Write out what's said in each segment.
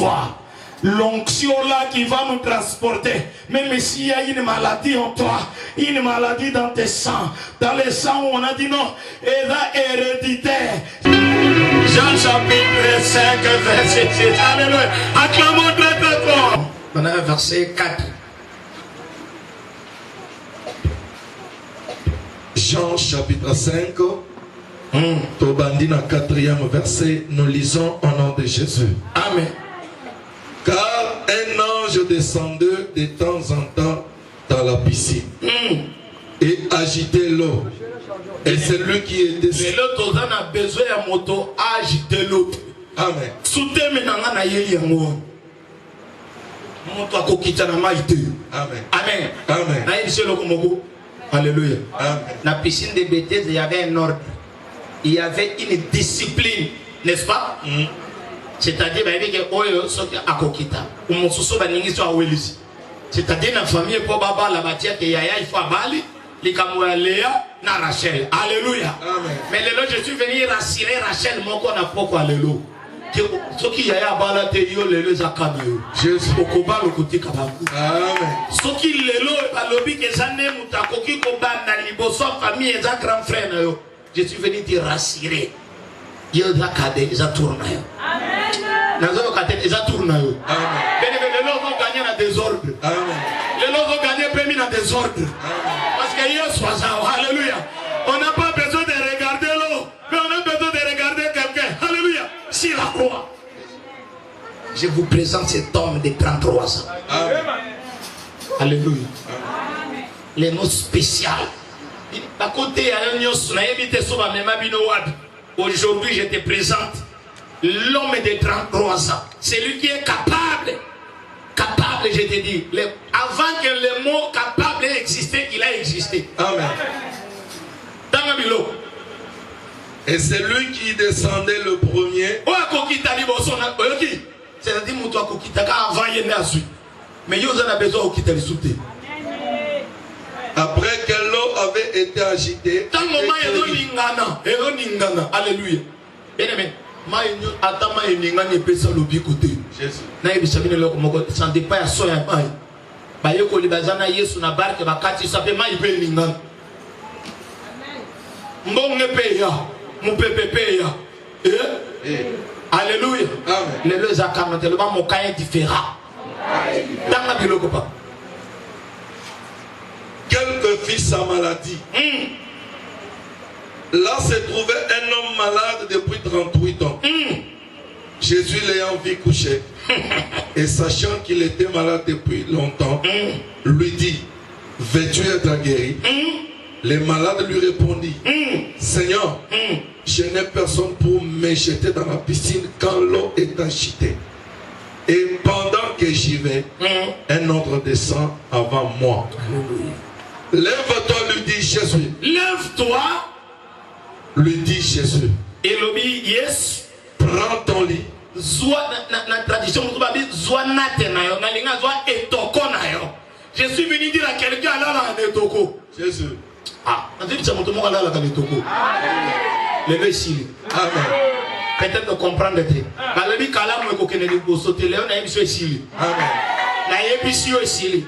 toi. L'onction là qui va nous transporter. Même s'il y a une maladie en toi, une maladie dans tes sangs, dans les sangs où on a dit non, elle est héréditaire. Jean chapitre 5, verset 6. Alléluia. Acclamons très très fort. Maintenant, verset 4. Jean chapitre 5, Tobandina 4e verset, nous lisons au nom de Jésus. Amen. Car un ange descendait de temps en temps dans la piscine et agitait l'eau. Et c'est lui qui est descendu. L'autre a besoin de moto agiter l'autre. Amen. Soutez-moi dans la yéli en haut. Moto a kokita na maïté. Amen. Amen. Amen. Na yéli le komogo. Alléluia. Amen. La piscine de Bethesda, il y avait un ordre. Il y avait une discipline, n'est-ce pas? C'est-à-dire, il y a un kokita. C'est-à-dire, dans la famille, pour Baba, la matière, il faut Bali, les Kamoualéa, na Rachel. Alléluia. Amen. Mais le je suis venu rassurer Rachel, mon qu'on a pourquoi Alléluia. Ce qui y a bala te yo lelo zakana yo. Jésus. Okoba le côté kabaku. Amen. Ce qui lelo balobi que ça ne mutako ki koba na liboso famille et grand frère na yo. Je suis venu te rassurer. Yo zakade za tourna yo. Amen. Nazo kate za tourna yo. Amen. Les lots vont gagner dans désordre. Amen. Les lots vont gagner permis dans désordre. Amen. Parce que yo soit ça. Alléluia. On n'a pas besoin de regarder l'eau, mais on a besoin de regarder quelqu'un. Alléluia. Si la croix. Je vous présente cet homme de 33 ans. Amen. Alléluia. Amen. Les noms spéciaux. À côté, il y a un nyos. Aujourd'hui, je te présente l'homme de 33 ans. C'est lui qui est capable. Capable, je te dis. Avant que le mot capable ait existé, il a existé. Amen. Dans le bilo. Et c'est lui qui descendait le premier. C'est-à-dire que avant il est assis. Mais il a besoin de quitter le soutien. Après que l'eau avait été agitée. Tant que alléluia. Bien-aimé, Jésus. Ça ne dépend pas de ça. Bayeko libazana Yesu na barke bakati sape mai pe lingana. Mbonge pe ya, mupepe pe ya. Alléluia. Amen. Les deux zakana tellement mon cas est différent. Dans la biloko pa. Quelques fit sa maladie. Là se trouvait un homme malade depuis 38 ans. Jésus l'ayant vu coucher et sachant qu'il était malade depuis longtemps, lui dit, veux-tu être guéri? Les malades lui répondit, Seigneur, je n'ai personne pour me jeter dans la piscine quand l'eau est agitée. Et pendant que j'y vais, un autre descend avant moi. Lève-toi, lui dit Jésus. Lève-toi, lui dit Jésus. et l'obi yes. Prends ton lit. Na tradition je suis venu dire à quelqu'un là etoko. Jésus. Ah, on dit que c'est mon tomo là la etoko. Le ici. Amen. Peut-être de comprendre te. Ba le bi kala mo ko keneli go sauter le na émission ici. Amen. Na émission ici.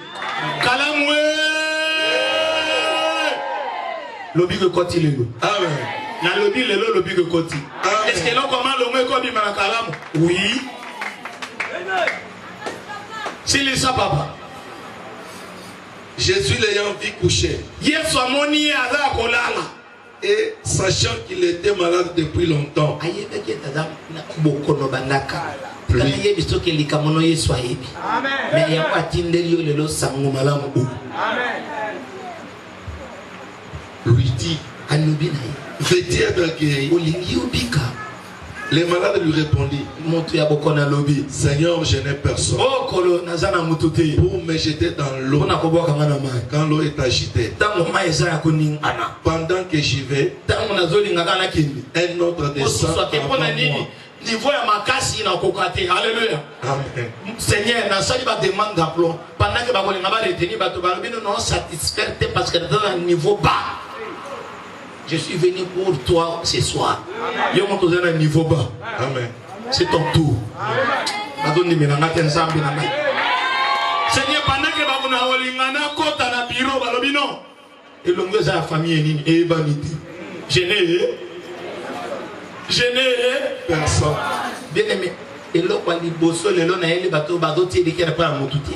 Kala mo. Lobi ko koti le. Amen. Na lobi le lobi ko koti. Est-ce que l'on comment le mot comme ma kala? Oui. C'est le ça papa. Jésus l'ayant vu coucher et sachant qu'il était malade depuis longtemps, lui dit, veux-tu être guéri? Les malades lui répondirent, Seigneur, je n'ai personne pour me jeter dans l'eau quand l'eau est agitée. Pendant que j'y vais, un autre descend avant moi. Alléluia. Amen. Seigneur, na sali ba demande d'aplomb pendant que ba kolinga ba retenir ba to ba lobino non satisfaire parce que dans un niveau bas. Je suis venu pour toi ce soir. Yo mon un niveau bas. Amen. C'est ton tour. Adoni menangate nzambe na ngai. Seigneur, pendant que bakuna olingana kota na bureau balobino. Elongo za famille nini e banité. Je n'ai personne. Bien aimé. Eloko liboso lelo na yeli bato bazoti edikera pa motuti.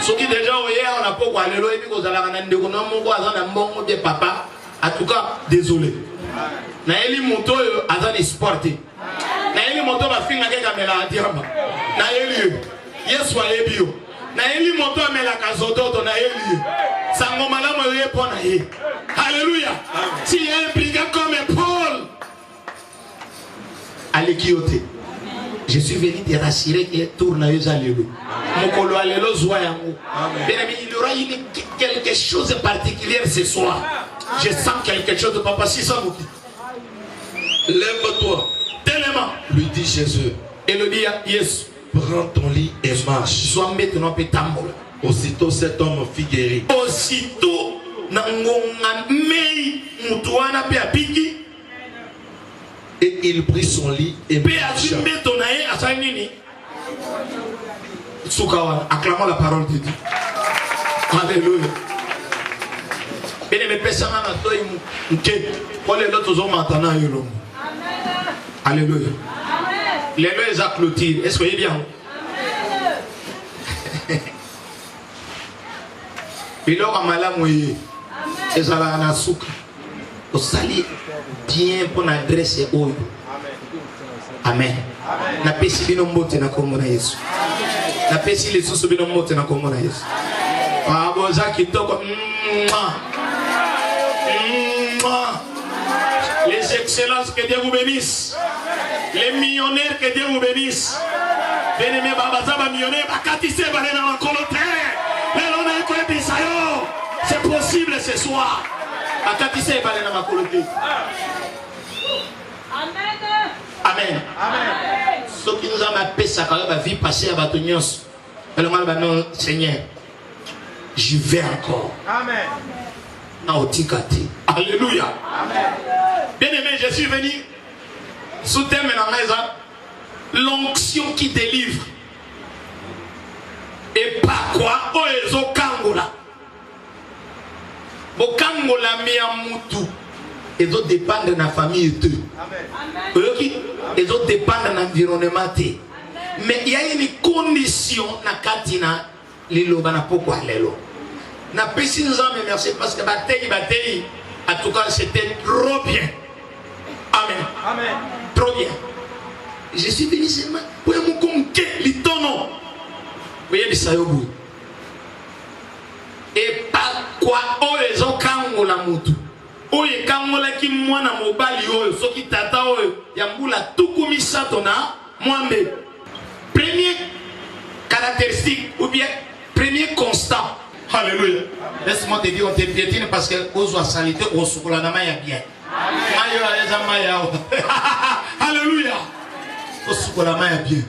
Soki déjà oye on a poko lelo ebi kozala na ndeko na mongo azana mbongo de papa. En tout cas, désolé. Na yeli moto azana sporté. Na yeli moto ba finga ke kamela atiamba. Na yeli Yesu ayebio. Na yeli moto amela kazodoto na yeli. Sango malamu ye pona ye. Alléluia. Si est impliqué comme Paul. Alekiote. Je suis venu te rassurer que tourne à Alléluia. Mokolo alelo zwa yango. Bien aimé, il y aura quelque chose de particulier ce soir. Je sens quelque chose de papa si ça vous. Lève-toi. Tellement. Lui dit Jésus. Et le dit Yes. Prends ton lit et marche. Sois maintenant pétambola. Aussitôt cet homme fut guéri. Aussitôt nangonga mei mutuana pe apiki. Et il prit son lit et marcha. Acclamons la parole de Dieu. Alléluia. Alléluia. Les lois à clôture. Est-ce que vous voyez bien? Il aura malamu. Et ça va en souka. Au sali bien pour l'adresse au. Amen. Na pesi bino mbote na kombo na Yesu. Na pesi les sous bino mbote na kombo na Yesu. Ah boza kitoko. Les excellences, que Dieu vous bénisse. Les millionnaires, que Dieu vous bénisse. Bien-aimé Babazaba millionnaire, bakatise balena makolote. Lelona eko bisayo. C'est possible ce soir. Bakatise balena makolote. Amen. Amen. Ce qui nous a appelé ça quand la vie passée à Batonios. Alors non, Seigneur, je vais encore. Amen. Alléluia. Amen. Bien aimé, je suis venu sous thème l'onction qui délivre. Et pas quoi? Oezo kangola. Bo kangola miamutu. Et d'autres dépendent de la famille. Et d'autres dépendent de l'environnement. Mais il y a une condition na katina lilo bana pourquoi lelo. Na pesi nous en merci parce que bataille en tout cas c'était trop bien. Amen. Amen. Trop bien. Je suis venu seulement pour me conquérir l'itono. Vous voyez du sayobu. Et pas quoi oezo kangola mutu. Oye kangola ki mwana mobali oyo soki tata oyo yambula tukumisa tona mwambe. Premier caractéristique ou bien premier constat. Alléluia. Laisse-moi te dire on te piétine parce que aux salité au soukola ya bien. Alléluia. Au soukola ya bien.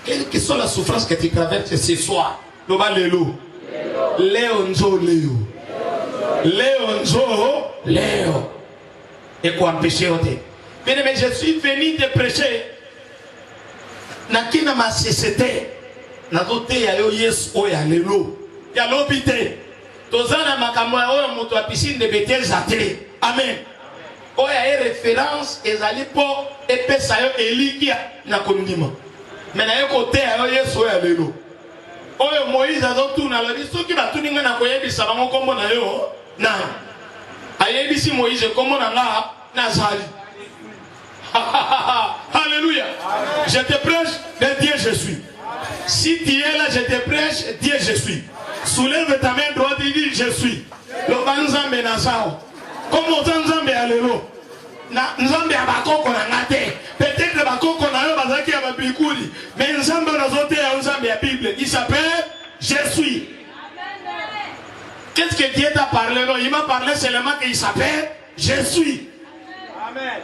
Quelle que soit la souffrance que tu traverses ce soir, Loba Lélo. Léonzo Léo. Léonzo Léo. Et quoi empêcher au thé? Bien aimé, je suis venu te prêcher. Nakina ma cécité. Nazote ya yo yes o ya lelo. Ya lobité. Tozana makamwa o moto a piscine de bêtises até. Amen. O ya référence ezali po epesa yo elikia na kondima. Mais na yo côté ya yo yes o ya lelo. Oyo Moïse azotuna la biso ki batuninga na koyebisa bango kombo na yo na ayebisi Moïse kombo na nga nazali. Alléluia. Je te prêche de Dieu je suis. Si tu es là je te prêche Dieu je suis. Soulève ta main droite et dis je suis. Le banzambe na sao. Comme nzambe alelo. Na nzambe abakoko na ngate. Peut-être bakoko na yo bazaki ya babikuli. Mais nzambe na zote ya nzambe ya Bible. Il s'appelle je suis. Qu'est-ce que Dieu t'a parlé? Non, il m'a parlé seulement qu'il s'appelle je suis. Amen.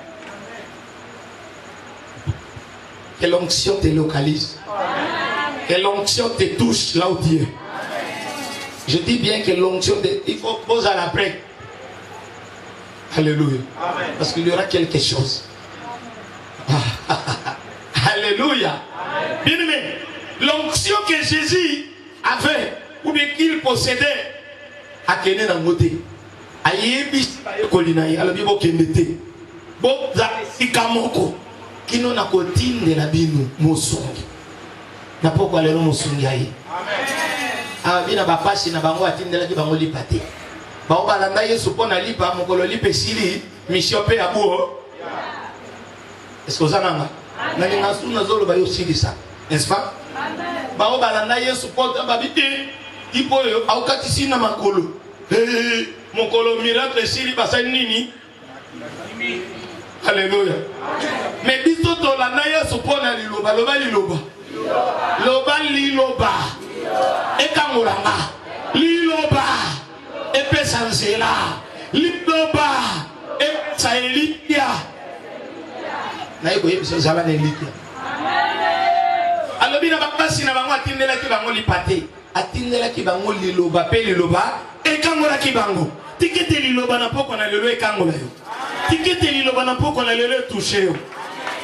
Que l'onction te localise. Amen. Que l'onction te touche là où tu es. Je dis bien que l'onction te... Il faut poser à l'après. Alléluia. Amen. Parce qu'il y aura quelque chose. Bien aimé, l'onction que Jésus avait, ou bien qu'il possédait, a kené dans côté. Ayebi kolina alors bibo kendete. Bo za sikamoko. Kino na kotinde la binu mosungi. Na poko lelo mosungi ayi. Amen. Ah bina ba pasi na bango atindela ki bango lipate. Ba obalanda Yesu pona lipa mokolo lipe sili mission pe abuo. Est-ce que vous en avez? Na ninga suna zolo ba yo sili ça. N'est-ce pas? Amen. Ba obalanda Yesu pona ba biti ipo yo aukati sina makolo. Mokolo miracle sili basa nini? Alléluia. Mais biso to la na Yesu pona liloba loba liloba. Loba liloba. Ekangolanga. Liloba. Epe sansela. Liloba. Epe saelikia. Na iko yebi zala na elikia. Alobi na bakasi na bango atindela ki bango lipate. Atindela ki bango liloba pe liloba. Ekangola ki bango. Tikete liloba na poko na lelo ekangola yo. Tikete liloba na poko na lelo touché yo.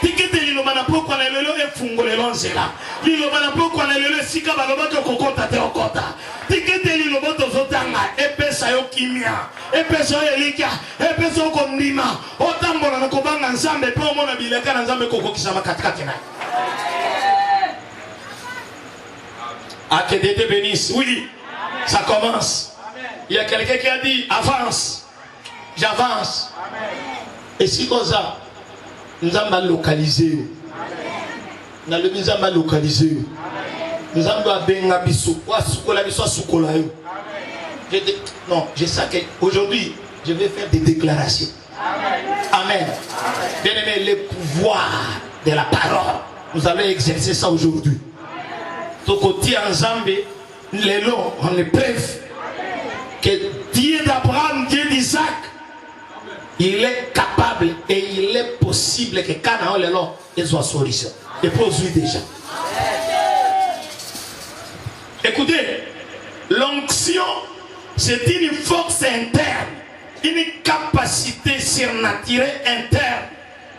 Tikete liloba na poko na lelo efungole lonzela. Liloba na poko na lelo sika baloba to kokota te okota. Tikete liloba to zotanga epesa yo kimia. Epesa yo elikia. Epesa yo kondima. Otambola na kobanga nzambe pe omona bileka na nzambe kokokisa makatikati na. Ah, que Dieu te bénisse. Oui, ça commence. Il y a quelqu'un qui a dit avance. J'avance. Et si comme ça, nous allons localiser. Nous allons localiser. Nous allons benga biso. Non, je sais qu'aujourd'hui, je vais faire des déclarations. Amen. Bien aimé, le pouvoir de la parole. Nous allons exercer ça aujourd'hui. Côté en Zambie, les lots, on les preuve que Dieu d'Abraham, Dieu d'Isaac, il est capable et il est possible que Canaan les lots, ils soient solution. Et produit déjà. Écoutez, l'onction, c'est une force interne, une capacité surnaturelle interne,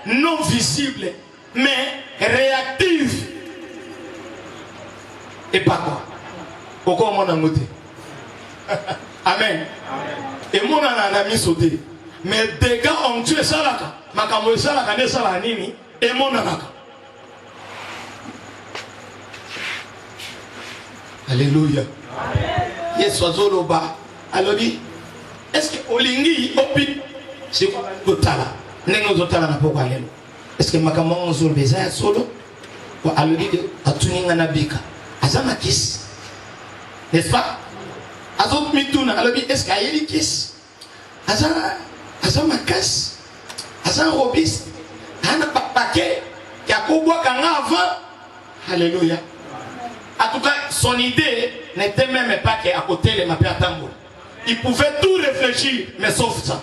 non visible, mais réactive. Et pas quoi. Pourquoi on a noté? Amen. Et mon ami sauté. Mais des gars ont tué Salaka. Makamo Salaka ne Salanini. Et mon anaka. Alléluia. Yes, Wazoloba. Alors dit, est-ce que Olingi, Opi, c'est quoi Totala? Nengo Totala n'a pas parlé. Est-ce que Makamo Zolbeza solo? Ou alors dit, Atuninga Nabika. Azama kiss, n'est-ce pas? Azot mituna, alors est-ce qu'il y a des kiss? Azama casse, Azama robiste, Ana paquet, qui a couboua kanga avant. Alléluia. En tout cas, son idée n'était même pas qu'à côté de ma père Tambour. Il pouvait tout réfléchir, mais sauf ça.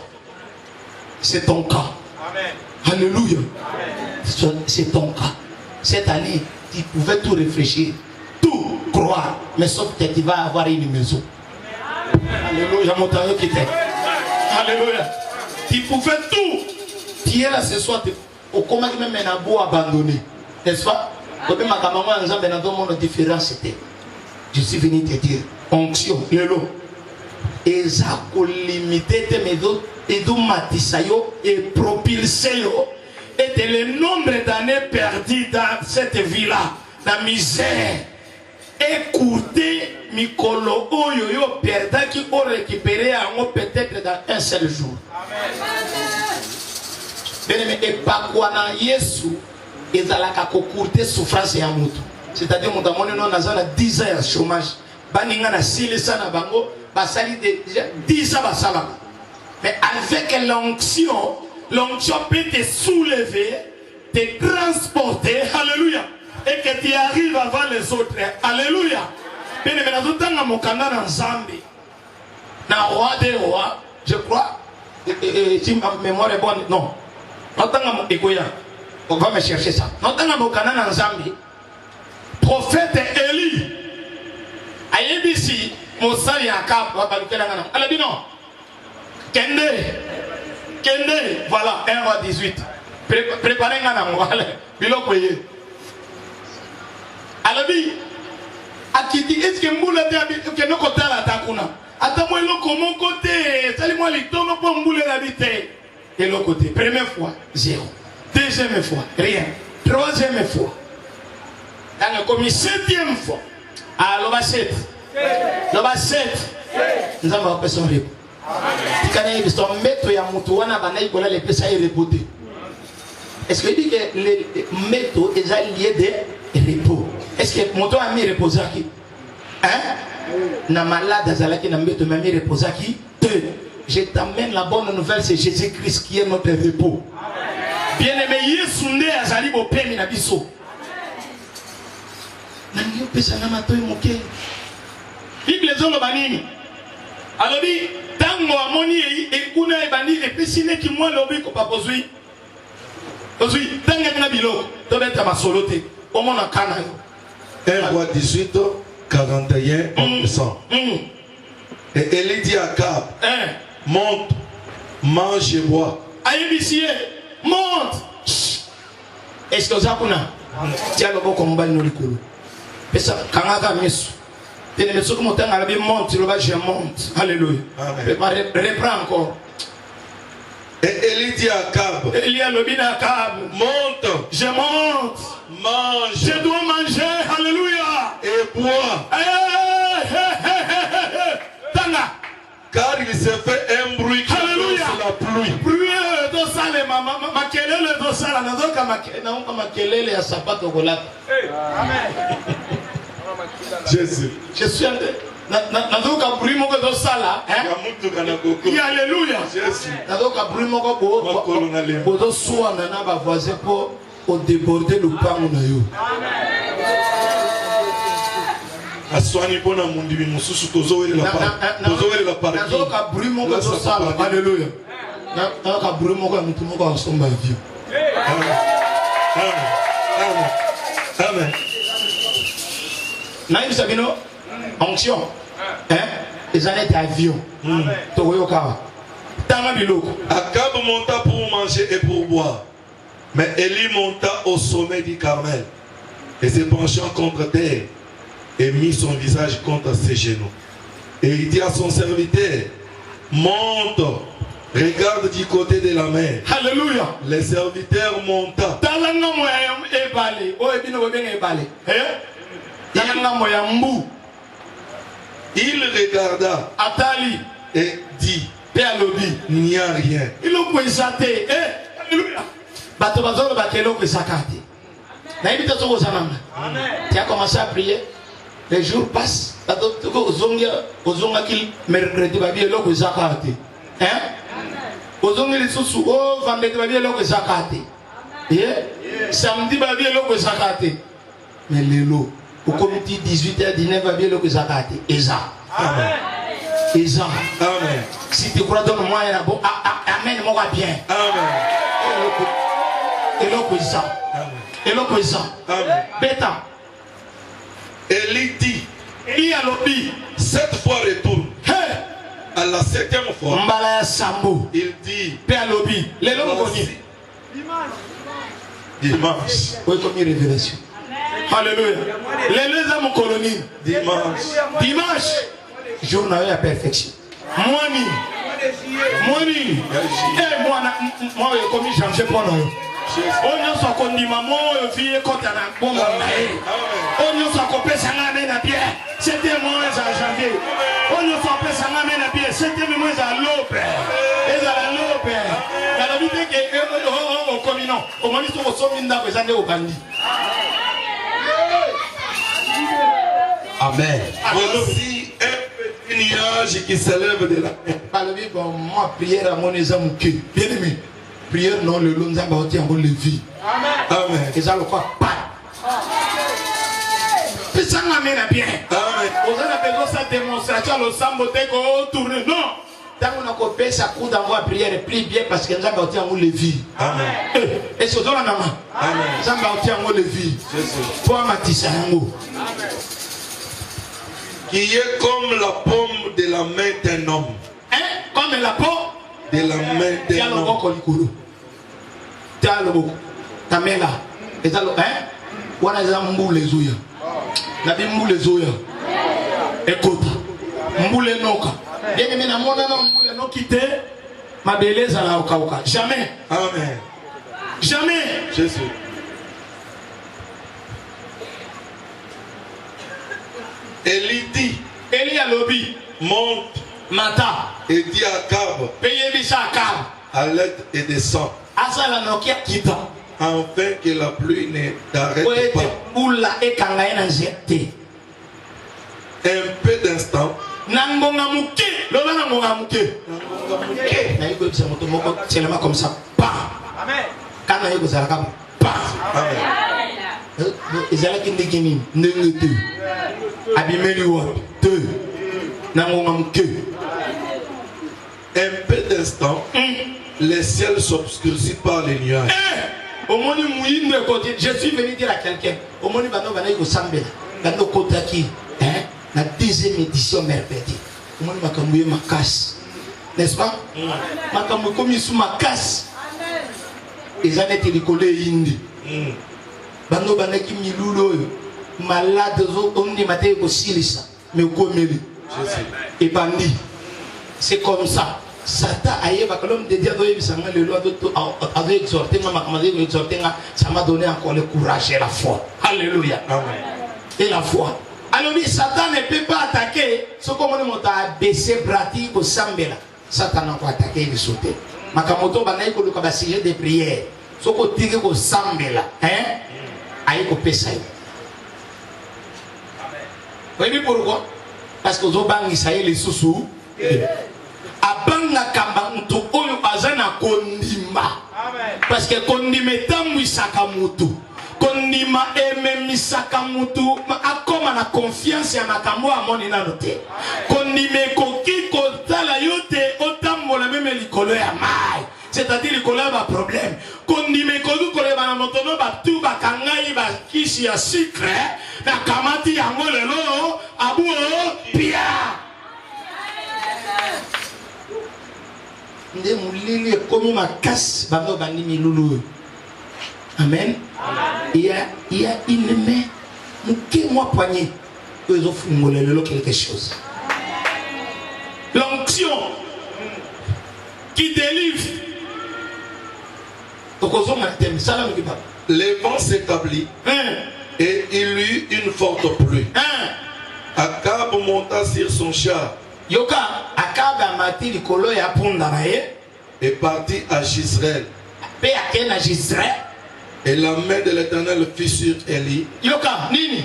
C'est ton cas. Amen. Alléluia. C'est ton cas. Cette année, il pouvait tout réfléchir. Tout croire, mais sauf que tu vas avoir une maison. Alléluia, mon tailleur qui t'aide. Alléluia. Tu pouvais tout. Tu es là ce soir, au comment même un beau abandonné. N'est-ce pas? Comme ma maman, nous avons une différence. Je suis venu te dire, onction, l'élo. Et ça, limité tes méthodes, et d'où matisayo, et propulséyo. Et le nombre d'années perdues dans cette vie-là, la misère. Écoutez, Mikolo Oyoyo perda qui ont récupéré peut-être dans un seul jour. Amen. Et pas quoi na Yesu, ils allaient courter souffrance et amour. C'est-à-dire, mon amour, nous avons 10 ans de chômage. Baninga na sili sana bango, basali déjà 10 ans basala. Mais avec l'onction peut te soulever, te transporter. Alléluia. Et que tu arrives avant les autres. Alléluia. Bien aimé, dans mon canal en Zambie, dans le roi des rois, je crois, si ma mémoire est bonne, non. On va me chercher ça. Dans mon canal en Zambie, prophète Élie, à Yébissi, Moussa Yakab, elle a dit non. Kende, voilà, 1 roi 18. Préparez-vous à biloko. alobi akiti est-ce que mbula te ke no kotala takuna ata mo eloko moko te sali mo litono po mbula la bite eloko te première fois 0 deuxième fois rien troisième fois dans comme 7e fois loba 7 loba 7 nzamba wa personne repo kana hivi sto meto ya mtu wana banai kola le pesa y repoter est-ce que dit que les métaux est lié de repos est-ce que moto a mis reposaki hein na malade azalaki na métaux mais mis reposaki je t'amène la bonne nouvelle c'est Jésus-Christ qui est notre repos bien-aimé Yesu nde azali bopemi na biso nangi pesa na matoyi moke Bible zolo banini alobi tango amoni ekuna ebandi epesine ki mwa lobi ko papozui ozui tanga na bilo to beta masolote omona kana yo 1 roi 18 41 100. Et Élie dit à Akab, monte, mange et bois. Ayebisie monte. Est-ce que ça kuna tiens le boko mbali no likolo pesa kangaka misu tene meso ko motanga la bi monte le ba je monte alléluia reprends encore. Et Élie dit à Akab, Élie a lobi na Akab, monte, je monte, mange, je dois manger, alléluia, et bois. Tanga. Car il s'est fait un bruit qui Alléluia. annonce la pluie. Bruit de sale makelele de sala nazoka makelele ya sapato kolata. Amen. Jésus. Je suis nazoka bruit moko de sala, hein? Alléluia. Jésus. Nazoka bruit moko bo soa na ba voisin pour au déborder le pango na yo. Aswani pona mundi mususu tozowele la parking. Nazoka bruit moko de sala. Alléluia. Nazoka bruit moko mutu moko asomba vieux. Amen. Amen. Naïm Sabino, onction, hein, les années d'avion, Toyoka, Tamabiloko. Akab monta pour manger et pour boire, mais Élie monta au sommet du Carmel et se penchant contre terre et mit son visage contre ses genoux. Et il dit à son serviteur, monte, regarde du côté de la mer. Alléluia. Les serviteurs monta. Il regarda Atali et dit, Péalobi, il n'y a rien. il a poussé. Alléluia. Batobazolo bakelo kusakati. Na hivi tatu kozananga. Tu as commencé à prier. Les jours passent. Ozonga ki mercredi babi elo kusakati. Hein? Ozonga li susu o vendredi babi elo kusakati. Samedi babi elo kusakati. Mais lelo au comité 18h 19h bien le que zakati Eza. Amen. Eza. Amen. Si tu crois dans moi bon amen moi bien. Amen. Et le Eza. Et le Eza. Amen. Beta. Élie dit, Élie a lobby 7 fois retourne. Hey. À la 7e fois, Mbala Sambo. il dit, Père lobby. Les longs connus. Dimanche. Oui, comme une révélation. Alléluia. Les hommes colonie. Dimanche. Jour n'a eu la perfection. Moini. Eh, moi, comme j'en sais pas. On y a son condiment, moi, fille, quand on a bon, on y a son copé, ça m'amène à pied. C'était moi, à janvier. On y a son copé, ça m'amène à pied. C'était moi, à l'aube. Et à l'aube. Dans la vie, au communant, au moment où on s'en vient au bandit. Amen. Voici un petit nuage qui s'élève de la mer. Moi, prière à mon examen. Bien aimé. Prière non, le long d'abord, on le vit. Amen. Et ça le croit pas. Et ça m'amène à bien. Amen. Vous avez besoin de cette démonstration, le samboté qu'on tourne. Non. Tant qu'on a coupé sa coup d'envoi prière, prie bien parce que nous avons on le vit. Amen. Et ce là, Amen. nous avons on le vit. Toi, Matissa, Amen. Qui est comme la paume de la main d'un homme. Hein? Comme la peau De la main d'un homme. Tiens le boko. Ta main là. Et ça, hein? Voilà les ambous les ouïes. Nabi Mboule Zoya. Écoute. Mboule Noka. Bien aimé, na mona na Mboule no quitte. Ma beleza la okauka. Jamais. Amen. Jamais. Jésus. Élie dit, Élie a lobby. monte Mata. et dit à Akab, Payez bisa Akab. à l'aide et descend, Asala nokia kita. afin que la pluie ne t'arrête Oete pas. ula ekanga ena jete. Un peu d'instant, Nangonga muke. Loba nangonga muke. Na yiko bisa moto moko selema comme ça. Pa. Amen. Kana yiko zalaka. Pa. Amen. Ezalaki ndenge nini ndenge te abimeli wapi te nangonga muke. Un peu d'instant, le ciel s'obscurcit par les nuages. Omoni muyindo côté. Je suis venu dire à quelqu'un. Omoni bano bana yiko sambela. Bano kotaki. La deuxième édition mercredi. Omoni makambuye makas. N'est-ce pas? Makambuye comme sous makas. Ezaneti likole indi. Bano bana ki milulo malade zo ondi maté ko silisa mais komeli. Et bandi. C'est comme ça. Satan aïe va que l'homme de Dieu doit examiner le loi avec exhorter ça m'a donné encore le courage et la foi. Alléluia. Amen. Et la foi. Alors Satan ne peut pas attaquer ce qu'on a baissé pratique au sambela. Satan n'a pas attaqué et sauter. Makamoto banaï ko le sujet de prière. Ce qu'on tire au sambela, hein? Aïe ko pesa. Vous voyez pourquoi? Parce que Zoban Isaïe les sous. Abanga kamba mtu oyo azana kondima. Parce que kondima etamwisaka mutu. Kondima ememisaka mutu akoma na confiance ya makambo amoni nano te. Kondima ekoki kotala yote otambola meme likolo ya mai. C'est-à-dire likolo ya ba problème. Kondima ekoki koleba na moto no batu bakangai ba kisi ya sucre na kamati yango lelo abuo pia. Nde mulili comme ma casse bando bandi milulu. Amen. Il y a une main muke moi poignet que ils offrent molelo quelque chose. L'onction qui délivre. Le vent s'établit et il eut une forte pluie. Akab monta sur son char. Yoka Akab amati likolo ya punda na ye et partit à Gisraël. Pe akena Gisraël. Et la main de l'Éternel fut sur Élie. Yoka nini?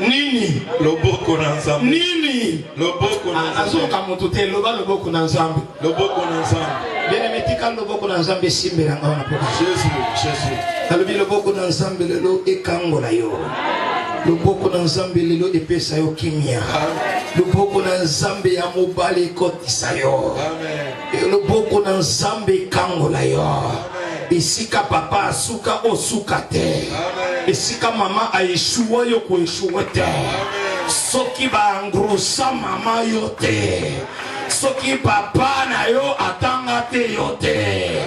Nini? Loboko na nzambe. Nini? Loboko na nzambe. Azoka mutute loba loboko na nzambe. Loboko na nzambe. Bien metika loboko na nzambe simbera ngana poka. Jésus. Alobi loboko na nzambe lelo ekangola yo. Loboko na nzambe lelo epesa yo kimia. Loboko na nzambe ya mobali ekotisa yo. Amen. Loboko na nzambe ekangola yo. Esika papa asuka osuka te. Esika mama aeshuwa yo ko eshuwa te. Soki ba angrosa mama yo te. Soki papa na yo atanga te yo te.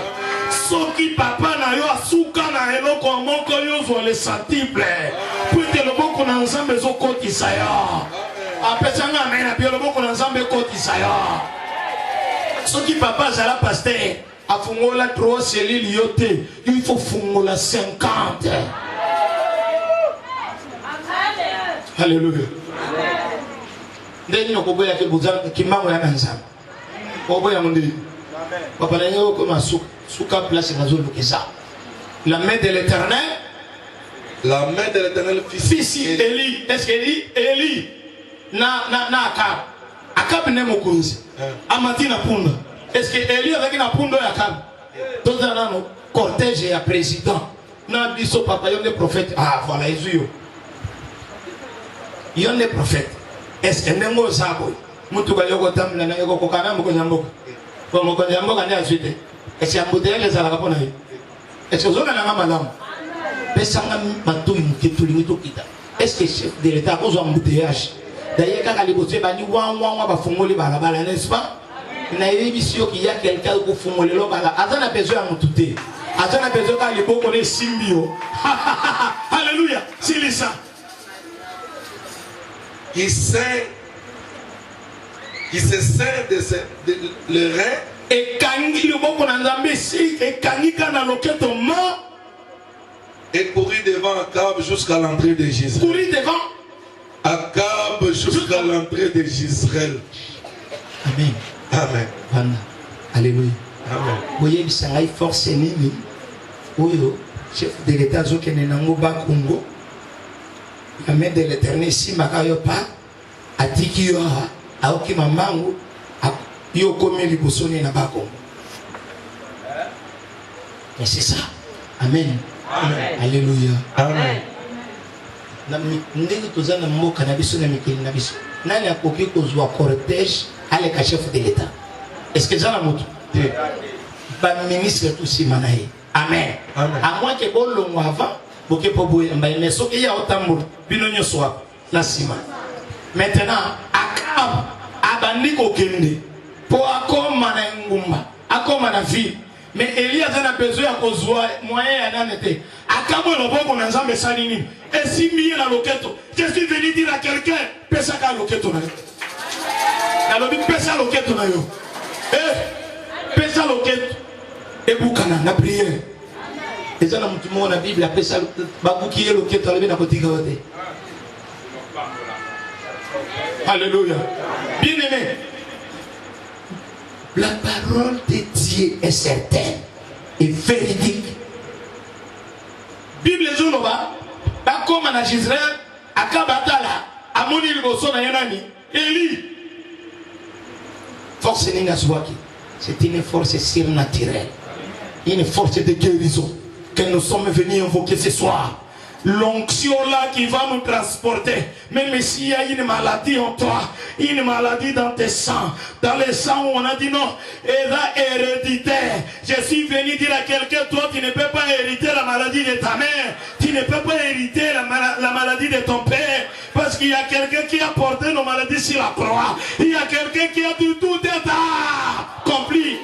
Soki papa na yo asuka na eloko moko yo zo le sentible. Puite loboko na nzambe zo kotisa yo. Apesanga mena pia loboko na nzambe kotisa yo. Soki papa zala pasteur afungola 3 cellules yote, il faut fungola 50. Alléluia. Ndeni nokoboya ke buzana kimango ya nzambe. Koboya mundi. Papa na yo ko masuka place na zolo kisa. La main de l'Éternel. La main de l'Éternel fils Élie. Est-ce que Élie na Akab. Akab ne mokunzi. Amati na punda. Est-ce que Élie avec na punda ya Akab? Tout ça là no cortège ya président. Na biso papa yon des prophètes. Ah voilà Jésus. Yon des prophètes. Est-ce que nengo sabo? Mutu ka yoko tamla na yoko kokana mko nyamboka. Kwa mko nyamboka ndia swite. Est-ce que ambutele za la kapona hiyo? Est-ce que zona na malamu? Pesanga matu mketuli ngito kita. Est-ce que chef de l'État cause embouteillage? D'ailleurs quand les bossés bani wa ba fungoli balabala n'est-ce pas? Na yebisio qu'il y a quelqu'un pour fungoler lo bala. Azana besoin ya mutute. Azana besoin ka liboko ne simbio. Alléluia. C'est ça. qui se sert de le rein. Et kangi le boko na nzambe si et kangi kana loketo ma Et courir devant Akab jusqu'à l'entrée de Gisraël. courir devant Akab jusqu'à l'entrée de Gisraël. Amen. Amen. Voilà. Alléluia. Amen. Voyez, ça a force nini. Oyo, chef de l'État Zokene Nango Bakungo. La main de l'Éternel si makayo pa atiki yo aoki mamangu yo komi libosoni na Bakongo. Et c'est ça. Amen. Amen. Alléluia. Amen. Na ndenge tozana mboka na biso na mikili na biso. Nani akoki kozwa cortège aleka chef de l'État? Est-ce que ça la moto? Ba ministre tout si manaye. Amen. Amen. À moins que bon long avant, boke pobo mais so que ya otambo bino nyoswa la sima. Maintenant, Akab abandi ko kende po akoma na ngumba, akoma na ville. Mais Elias a besoin à kozwa moyen à nanete. Akab le boko na nzambe salini. Et si miye na loketo, je suis venu dire à quelqu'un, pesa ka loketo na yo. Na lobi pesa loketo na yo. Pesa loketo. Et boukana na prière. Et ça, dans la Bible, après ça, Babouki est le quai dans la boutique. Alléluia. Bien aimé. La parole de Dieu est certaine et véridique. Bible Zonova, comme en Israël, à Kabatala, à Monil Bosso, à Yanani, Eli. Force Ningaswaki, c'est une force surnaturelle, une force de guérison que nous sommes venus invoquer ce soir. L'onction là qui va nous transporter, même s'il y a une maladie en toi, une maladie dans tes sangs, dans les sangs où on a dit non, et là héréditaire. Je suis venu dire à quelqu'un, toi tu ne peux pas hériter la maladie de ta mère, tu ne peux pas hériter la maladie de ton père, parce qu'il y a quelqu'un qui a porté nos maladies sur la croix, il y a quelqu'un qui a tout accompli.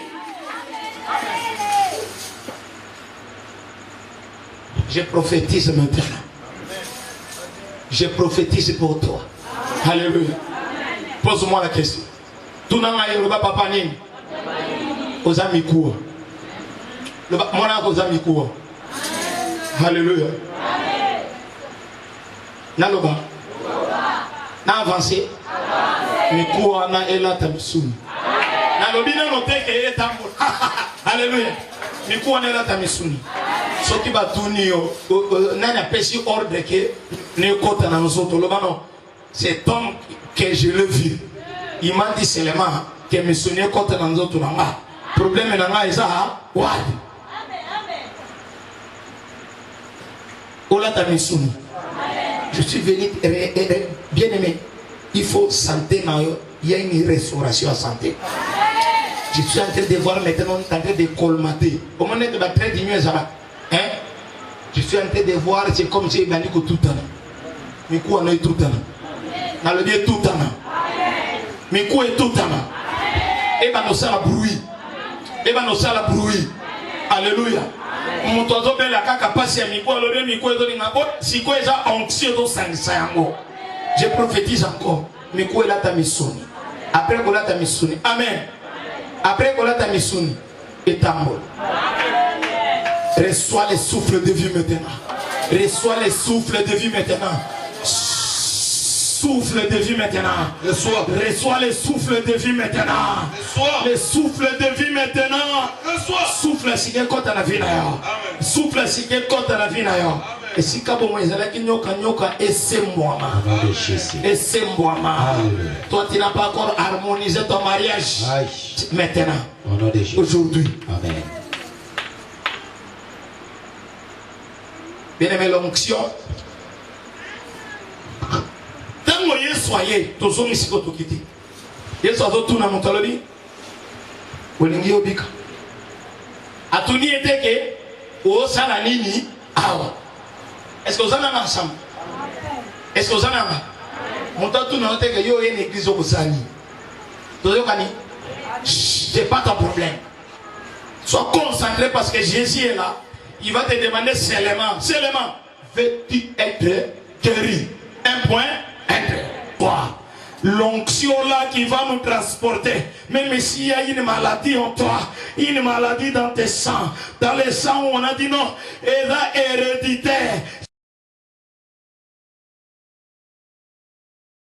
Je prophétise maintenant. Je prophétise pour toi. Alléluia. Pose-moi la question. Tout le monde a papa nini? Aux amis courts. Mon âme aux amis courts. Alléluia. Naloba. Na avancé. Mi courts na ela tamsuni. Nalobi na note ke etambo. Alléluia. Mi courts na ela tamsuni. Ce qui va tourner, n'a pas si ordre que ne compte dans nos autres. Cet homme que je le vis, il m'a dit seulement que mes souvenirs comptent dans nos autres. Le problème est dans la isa. Je suis venu bien aimé. Il faut santé, il y a une restauration à santé. Je suis en train de voir maintenant, on est en train de colmater. Comment on est de très diminué ça? Hein? Je suis en train de voir, c'est comme si il m'a dit que tout le temps. Mais quoi, on est tout le temps. Dans le bien tout le temps. Mais quoi est tout le temps? Et bien, nous sommes bruit. Et bien, nous sommes bruit. Alléluia. Mon oiseau bel la caca passe à Miko, le Miko est donné. Si quoi est anxieux dans 500 ans. Je prophétise encore. Miko est là ta mission. Après qu'on a ta mission. Amen. Après qu'on a ta mission. Et ta mort. Reçois les souffles de vie maintenant. Reçois les souffles de vie maintenant. Souffle de vie maintenant. Reçois les souffles de vie maintenant. Les souffles de vie maintenant. Souffle si quelqu'un compte à la vie d'ailleurs. Souffle si quelqu'un compte à la vie d'ailleurs. Et si Kabon est là qui nyoka et c'est moi. Et c'est moi. Toi tu n'as pas encore harmonisé ton mariage. Maintenant. Aujourd'hui. Amen. Bien aimé, l'onction. Tant que vous soyez, tous les gens qui sont quittés. Ils sont tous dans mon talobi. Vous l'avez dit. A tout n'y était que, au salanini, awa. Est-ce que vous en avez ensemble? Est-ce que vous en avez? Mon temps tout n'a été que yo une église au Sani. Tu sais quoi? C'est pas ton problème. Sois concentré parce que Jésus est là. Il va te demander seulement, veux-tu être guéri? Un point, être toi. L'onction là qui va nous transporter. Même s'il y a une maladie en toi, une maladie dans tes sangs, dans les sangs où on a dit non, et là héréditaire,